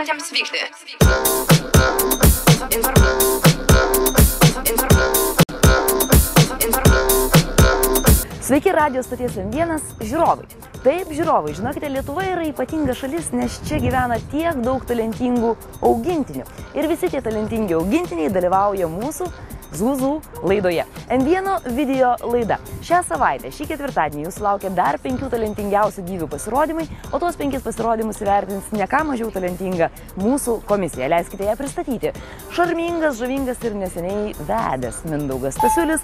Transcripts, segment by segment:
norintiems vykti. Sveiki Radio stoties M1 žiūrovai. Taip, žiūrovai, žinokite, Lietuva yra ypatinga šalis, nes čia gyvena tiek daug talentingų augintinių. Ir visi tie talentingi augintiniai dalyvauja mūsų Zuzų laidoje. M1 video laida. Šią savaitę, šį ketvirtadienį, jūsų laukia dar 5 talentingiausių gyvių pasirodymai, o tuos 5 pasirodymus įvertins ne ką mažiau talentinga mūsų komisija. Leiskite ją pristatyti. Šarmingas, žavingas ir neseniai vedęs Mindaugas Stasiulis,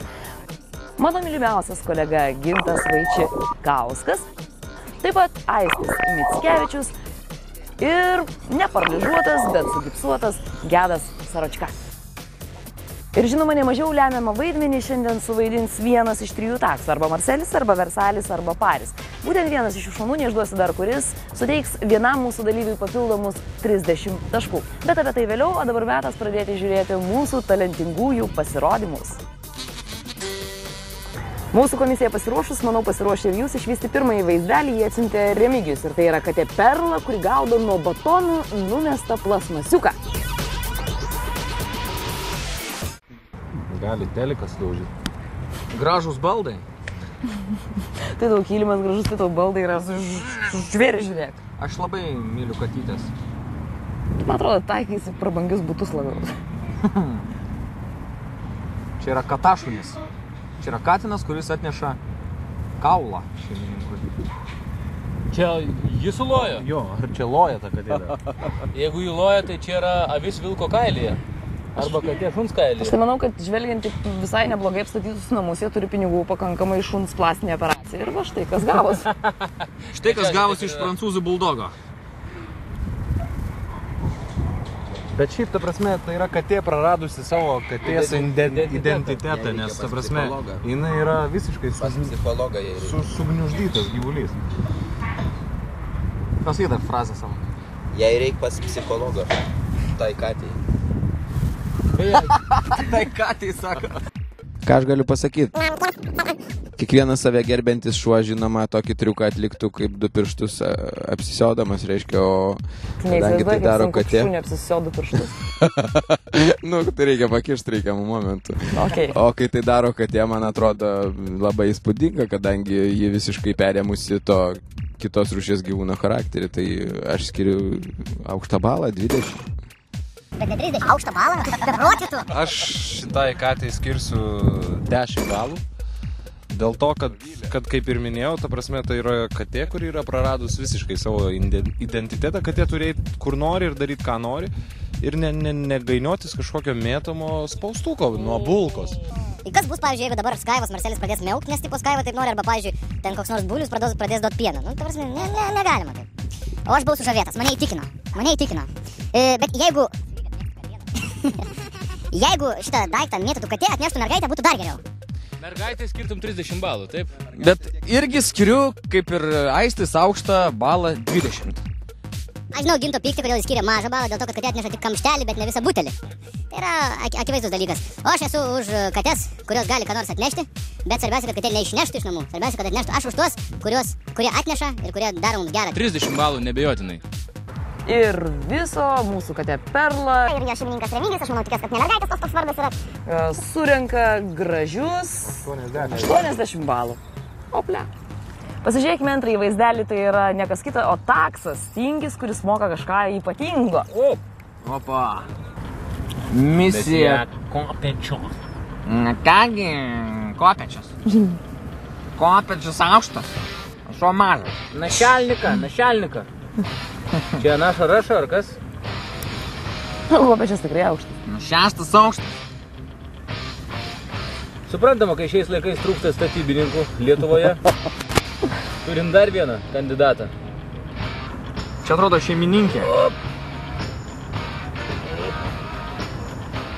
mano mylimiausias kolega Gintas Vaičikauskas, taip pat Aistis Mickevičius ir neparalyžiuotas, bet sugipsuotas Gedas Saročka. Ir žinoma, nemažiau lemiamą vaidmenį šiandien suvaidins vienas iš 3 taksų, arba Marselis, arba Versalis, arba Paris. Būtent vienas iš šių šunų, neišduosiu dar kuris, suteiks vienam mūsų dalyviui papildomus 30 taškų. Bet apie tai vėliau, o dabar metas pradėti žiūrėti mūsų talentingųjų pasirodymus. Mūsų komisija pasiruošus, manau, pasiruošė ir jūs išvysti pirmąjį vaizdelį, jie atsiuntė Remigijus. Ir tai yra katė Perla, kuri gaudo nuo batonų numestą plasmasiuką. Gali telikas daužyti. Gražūs baldai. Tai tau kilimas gražus, tai tau baldai yra žvėrį, žiūrėk. Aš labai myliu katytės. Man atrodo, taikysi prabangius butus labiau. Čia yra katašunis. Čia yra katinas, kuris atneša kaulą šeimininkui. Čia jis suloja? Jo, ir čia loja ta katėlė. Jeigu jį loja, tai čia yra avis vilko kailyje. Arba katė šuns kailyje. Aš tai manau, kad žvelgiant visai neblogai apstatytus namus, jie turi pinigų pakankamai šuns plastinė operacija. Ir va štai, kas gavos. Štai kas gavos iš prancūzų buldogo. Bet šiaip, ta prasme, tai yra katė praradusi savo katės identitetą, nes, ta prasme, jinai yra visiškai sugniuždytas gyvulys. Pasakyk dar frazę savo. Jei reik pas psichologą, tai katei. Tai katei sako. Ką aš galiu pasakyti? Kiekvienas save gerbiantis šuo, žinoma, tokį triuką atliktų kaip 2 pirštus apsisiodamas, reiškia, o kadangi tai daro katė... Šunį apsisiodu pirštus. Nu, tai reikia pakišti reikiamų momentų. Okay. O kai tai daro katė, man atrodo labai įspūdinga, kadangi ji visiškai perėmusi to kitos rūšies gyvūno charakterį, tai aš skiriu aukštą balą 20. Bet ne 30, aukštą balą, rodytų. Aš šitai katei skirsiu 10 balų. Dėl to, kad kaip ir minėjau, ta prasme, tai yra katė, kuri yra praradus visiškai savo identitetą. Katė turi eiti kur nori ir daryti, ką nori. Ir negainiotis kažkokio mėtomo spaustuko nuo bulkos. Kas bus, pavyzdžiui, jeigu dabar Skaivas Marselis pradės miaukt, nes tipo Skaiva taip nori, arba, pavyzdžiui, ten koks nors bulius pradės duoti pieną. Nu, ta prasme, negalima taip. O aš buvau sužavėtas, mane įtikino. Bet jeigu šitą daiktą mėtytų katė, atneštų mergaitę, būtų dar geriau. Mergaitė skirtum 30 balų, taip? Bet irgi skiriu, kaip ir Aistis, aukštą balą 20. Aš žinau Ginto pyktį, kodėl jis skiria mažą balą, dėl to, kad katė atneša tik kamštelį, bet ne visą butelį. Tai yra akivaizdus dalykas. O aš esu už kates, kurios gali ką nors atnešti, bet svarbiausia, kad katė neišneštų iš namų. Svarbiausia, kad atneštų. Aš už tuos, kurie atneša ir kurie daro mums gerą. 30 balų, nebejotinai. Ir viso mūsų katė Perla. Ir jo šeimininkas Remigijus, aš manau, tikės, kad ne mergaitės toks vardas yra. Surenka gražius 80 balų. Oplia. Pasižiūrėkime antrąjį vaizdelį, tai yra ne kas kita, o taksas, tingis, kuris moka kažką ypatingo. Opa. Misija kopečios. Kągi, kopečios. Kopečios aukštas. Šuo mažas. Našelnika. Čia naša raša, ar kas? Kopečias tikrai aukštas. 6 aukštas. Suprantama, kai šiais laikais trūksta statybininkų Lietuvoje. Turim dar vieną kandidatą. Čia atrodo šeimininkė.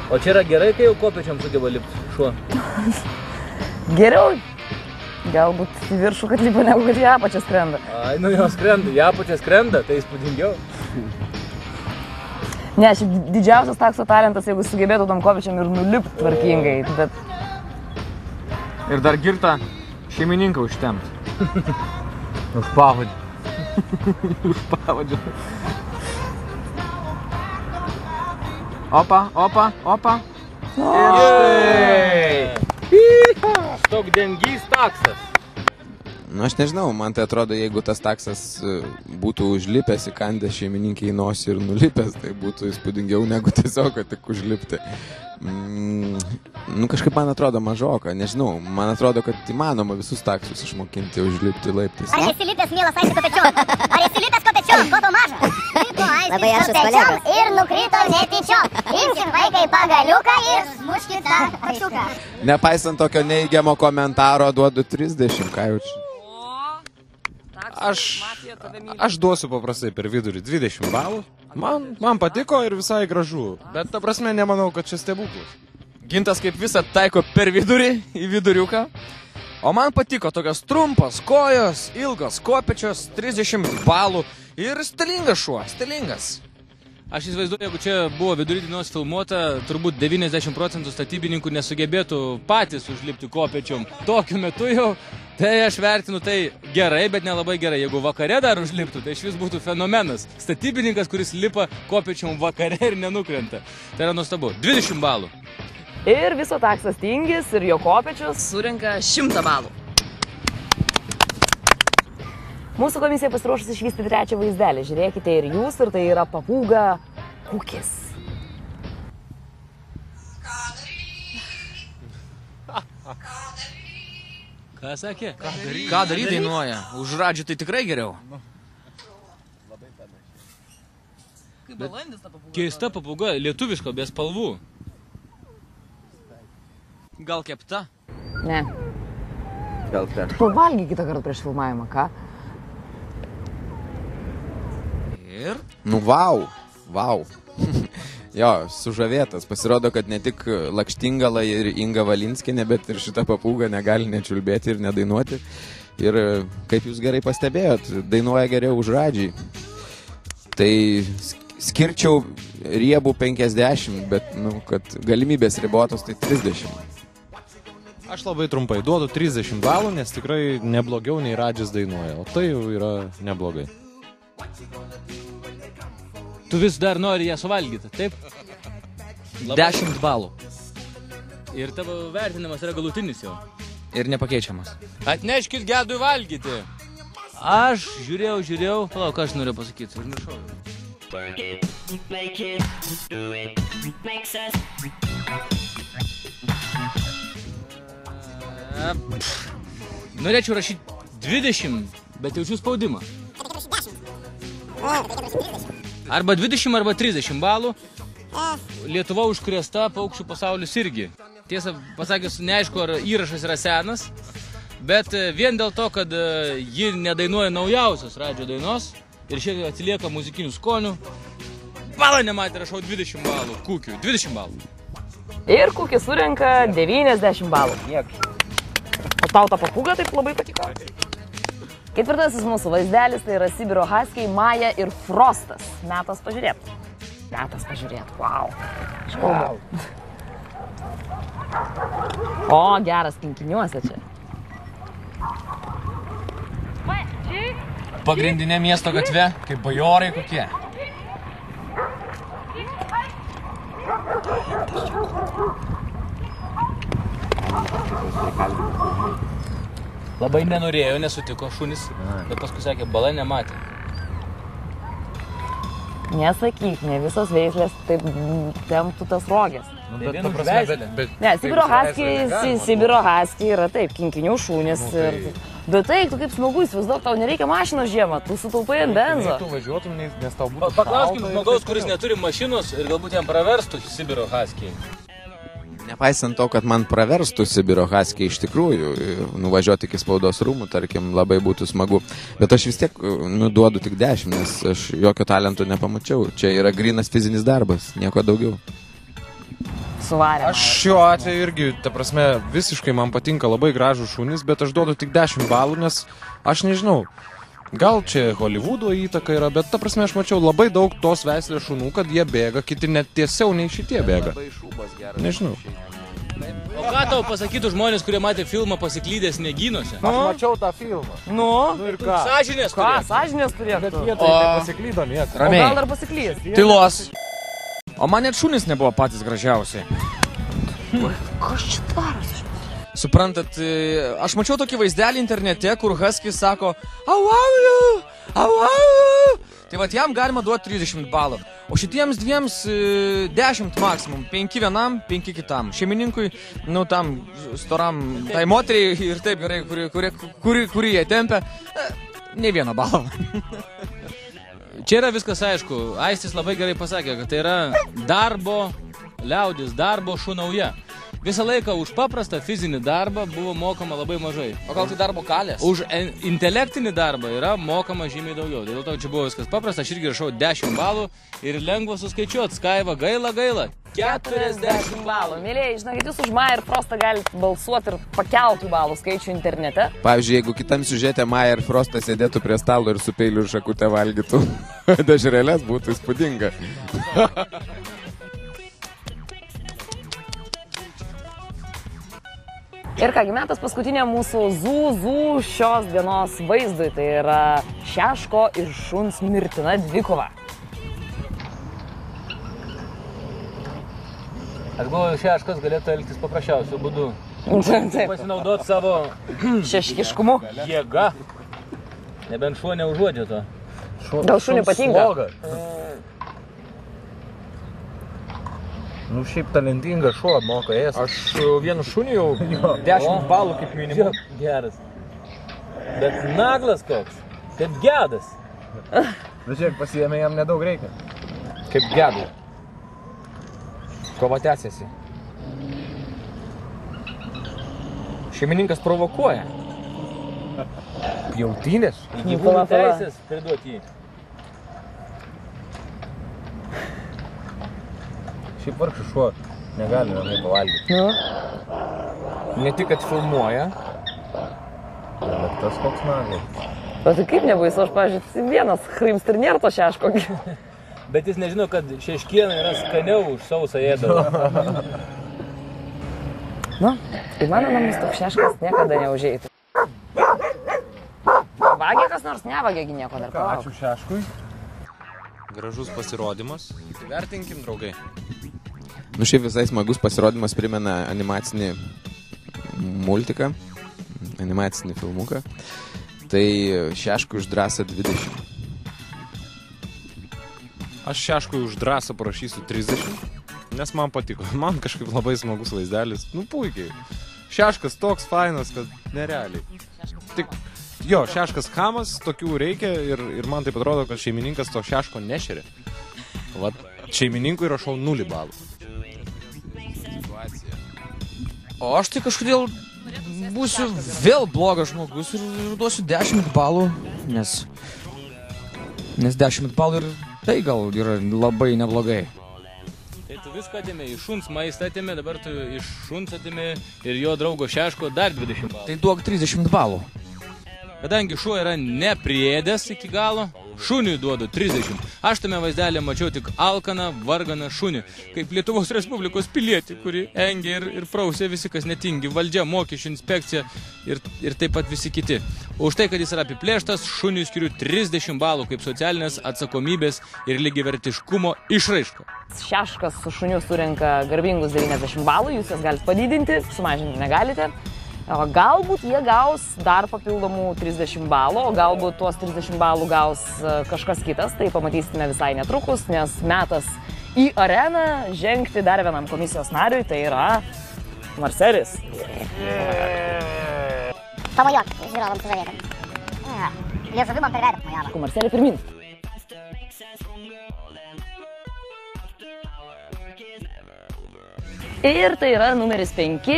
O čia yra gerai, kai jau kopečiam sugeba lipti šuo? Geriau. Galbūt į viršų, kad lipa, negu kad į apačią skrenda. Ai, nu jo skrenda, į apačią skrenda, tai įspūdingiau. Ne, šiaip didžiausias takso talentas, jeigu sugebėtų tam kopečiam ir nulipti tvarkingai, bet... Ir dar girtą šeimininką užtemti. Už pavadį. Už pavadį. Opa, opa, opa. Ir štai. Stogdengys taksas. Nu, aš nežinau, man tai atrodo, jeigu tas taksas būtų užlipęs, įkandęs šeimininkai į nosį ir nulipęs, tai būtų įspūdingiau negu tiesiog, kad tik užlipti. Nu, kažkaip man atrodo mažoka, nežinau, man atrodo, kad įmanoma visus taksus išmokinti užlipti laiptais. Ar esi lipęs, mielas Aistis, kopečiom? Ar esi lipęs kopečiom? Ko to maža? Lipo Aistis kopečiom ir nukrito netyčiom. Imkit vaikai pagaliuką ir smuškit tą pačiuką. Nepaisant tokio neįgiamo komentaro, duodu 30, ką jau čia. Aš duosiu paprastai per vidurį 20 balų. Man patiko ir visai gražu. Bet ta prasme nemanau, kad čia stebuklas. Gintas kaip visą taiko per vidurį, į viduriuką. O man patiko tokios trumpos kojos, ilgos kopečios, 30 balų ir stilingas šuo, stilingas. Aš įsivaizduoju, jeigu čia buvo vidury dienos filmuota, turbūt 90% statybininkų nesugebėtų patys užlipti kopečiom. Tokiu metu jau, tai aš vertinu tai gerai, bet nelabai gerai. Jeigu vakare dar užliptų, tai iš vis būtų fenomenas. Statybininkas, kuris lipa kopečiom vakare ir nenukrenta. Tai yra nuostabu. 20 balų. Ir viso taksas tingis ir jo kopečius surinka 100 balų. Mūsų komisija pasiruošusi išvysti trečią vaizdelį. Žiūrėkite ir jūs, ir tai yra papūga Kukis. Ką sakė? Ką daryti dainuoja? Už Radžį tai tikrai geriau. Keista papūga, lietuviško, be spalvų. Gal kepta? Ne. Gal ten. Pavalgy kitą kartą prieš filmavimą, ką? Ir? Nu, vau. Jo, sužavėtas. Pasirodo, kad ne tik Lakštingala ir Inga Valinskinė, bet ir šita papūga negali nečiulbėti ir nedainuoti. Ir kaip jūs gerai pastebėjot, dainuoja geriau už Radžį. Tai skirčiau riebų 50, bet, nu, kad galimybės ribotos, tai 30. Aš labai trumpai duodu 30 balų, nes tikrai neblogiau nei Radžis dainuoja. O tai jau yra neblogai. Tu vis dar nori ją suvalgyti, taip? 10 balų. Ir tavo vertinimas yra galutinis jau. Ir nepakeičiamas. Atneškit gedui valgyti. Aš žiūrėjau. Palauk, ką aš noriu pasakyti. Užmiršau. Norėčiau rašyti 20, bet jaučiu spaudimą. Arba 20, arba 30 balų. Lietuva užkrėsta, paukščių pasaulis irgi. Tiesą pasakius, neaišku, ar įrašas yra senas, bet vien dėl to, kad ji nedainuoja naujausios Radžio dainos ir šiek tiek atsilieka muzikinių skonių, balą nematė, rašau 20 balų, Kukiui, 20 balų. Ir Kukis surenka 90 balų. O tau ta papūga taip labai patiko? Ketvirtasis mūsų vaizdelis tai yra Sibiro Haskiai, Maja ir Frostas. Metas pažiūrėt. Wow. Škalbu. O, geras kinkiniuose čia. Pagrindinė miesto gatve, kaip bajorai kokie. Labai nenorėjo, nesutiko šunis, bet paskui sakė, bala nematė. Nesakyk, ne visos veislės taip temptų tas rogės. Bet Ne, Sibiro Haskiai yra taip, kinkinių šunys. Bet tai, tu kaip smagu įsivaizduok, tau nereikia mašinos žiemą, tu sutaupai ant benzo. tu važiuotum, nes tau būtų Paklauskim žmogaus, kuris neturi mašinos ir galbūt jam praverstų Sibiro Haskiai. Nepaisant to, kad man praverstų Sibiro Haskiai iš tikrųjų, nuvažiuoti iki spaudos rūmų, tarkim, labai būtų smagu. Bet aš vis tiek duodu tik 10, nes aš jokio talento nepamačiau. Čia yra grynas fizinis darbas, nieko daugiau. Suvarė. Aš šiuo atveju irgi, ta prasme, visiškai man patinka labai gražų šunys, bet aš duodu tik 10 balų, nes aš nežinau, gal čia Hollywoodo įtaka yra, bet ta prasme aš mačiau labai daug tos veislės šunų, kad jie bėga, kiti net tiesiau nei šitie bėga. Nežinau. O ką tau pasakytų žmonės, kurie matė filmą Pasiklydęs sniegynuose? Aš mačiau tą filmą. Nu, Ir ką? Sąžinės ką, turėtų. sąžinės turėtų. Jie tai nepasiklydo niekur. O gal dar pasiklys? Tylos. O man net šunys nebuvo patys gražiausiai. Kas čia darosi? Suprantat, aš mačiau tokį vaizdelį internete, kur Husky sako au, au, au, au. Tai vat jam galima duoti 30 balų. O šitiems dviems 10 maksimum. 5 vienam, 5 kitam. Šeimininkui, nu tam storam, tai moteriai ir taip gerai, kuri jie tempia, nei vieno balo. Čia yra viskas aišku. Aistis labai gerai pasakė, kad tai yra darbo liaudis, darbo šunauja. Visą laiką už paprastą fizinį darbą buvo mokama labai mažai. O gal tai darbo kalės? Už intelektinį darbą yra mokama žymiai daugiau. Dėl to čia buvo viskas paprasta. Aš irgi rašau 10 balų ir lengva suskaičiuoti. Skaiva, gaila. 40 balų. Mėlėjai, žinokit, jūs už Maja ir Frostą galite balsuoti ir pakeltų balų skaičių internete. Pavyzdžiui, jeigu kitam siužete Maja ir Frostas sėdėtų prie stalo ir su peiliu ir šakutę valgytų dešreles, būtų įspūdinga. Ir kągi, metas paskutinė mūsų zūzų šios dienos vaizdui. Tai yra šeško ir šuns mirtina dvikova. Aš galvoju, šeškas galėtų elgtis paprasčiausiu būdu. Pasinaudoti savo šeškiškumu. Jėga. Nebent šuo neužuodė to. Gal šuniui patinka? Nu, šiaip talentingas šuo, moka ėsti. Aš vienu šuniu jau 10 balų kaip minimum. Geras. Bet naglas koks. Kaip gedas. Bet žiūrėk, pasiėmė jam nedaug reikia. Kaip gedai. Kova tęsiasi. Šeimininkas provokuoja. Pjautynės? Gyvūnų teisės priduoti jį. Šiaip vargšas šuo negali namai pavalgyti. Ne tik, kad filmuoja. Bet tas koks naglas. Bet tai kaip nebaisu, aš, pavyzdžiui, vienas hrimst ir nėra to šeško. Bet jis nežino, kad šeškiena yra skaniau už sausą ėdalą. Nu, į mano namus toks šeškas niekada neužeitų. Vagė kas nors nevagėgi nieko dar palauk. Ačiū šeškui. Gražus pasirodymas. Vertinkim, draugai. Nu, šiaip visai smagus pasirodymas, primena animacinį multiką, animacinį filmuką. Tai šeškui už drąsą 20. Aš šeškui už drąsą parašysiu 30, nes man patiko. Man kažkaip labai smagus vaizdelis. Nu, puikiai. Šeškas toks fainas, kad nerealiai. Tik, jo, šeškas kamas, tokių reikia ir man taip atrodo, kad šeimininkas to šeško nešeria. Vat, šeimininkui rašau 0 balų. O aš tai kažkodėl būsiu vėl blogas žmogus ir duosiu 10 balų, nes 10 balų ir tai gal yra labai neblogai. Tai tu viską atėmė, iš šuns maistą atėmė, dabar tu iš šuns atėmė ir jo draugo šeško dar 20 balų. Tai duok 30 balų. Kadangi šuo yra nepriėdęs iki galo, šuniui duodu 30. Aš tame vaizdelė mačiau tik alkaną, varganą šunį, kaip Lietuvos Respublikos pilietį, kuri engė ir prausė visi, kas netingi, valdžia, mokesčių inspekcija ir taip pat visi kiti. Už tai, kad jis yra apiplėštas, šuniui skiriu 30 balų kaip socialinės atsakomybės ir lygiavertiškumo išraiška. Šeškas su šuniu surenka garbingus 90 balų, jūs jas galite padidinti, sumažinti negalite. O galbūt jie gaus dar papildomų 30 balų, o galbūt tuos 30 balų gaus kažkas kitas, tai pamatysime visai netrukus, nes metas į areną žengti dar vienam komisijos nariui, tai yra Marcelis. Pamojuok, žiūrovam sužavėtam. Liežuviu man per veidą pamojavo. Marcelį pirmin. Ir tai yra numeris 5,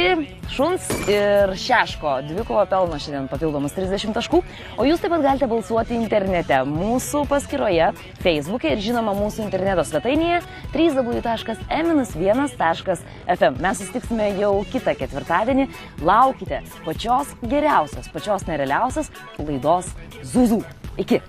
šuns ir šeško dvikova pelno šiandien papildomus 30 taškų, o jūs taip pat galite balsuoti internete mūsų paskyroje, Facebook'e ir žinoma mūsų interneto svetainėje www.m-1.fm. Mes susitiksime jau kitą ketvirtadienį, laukite pačios geriausios, pačios nerealiausios laidos Zuzų. Iki!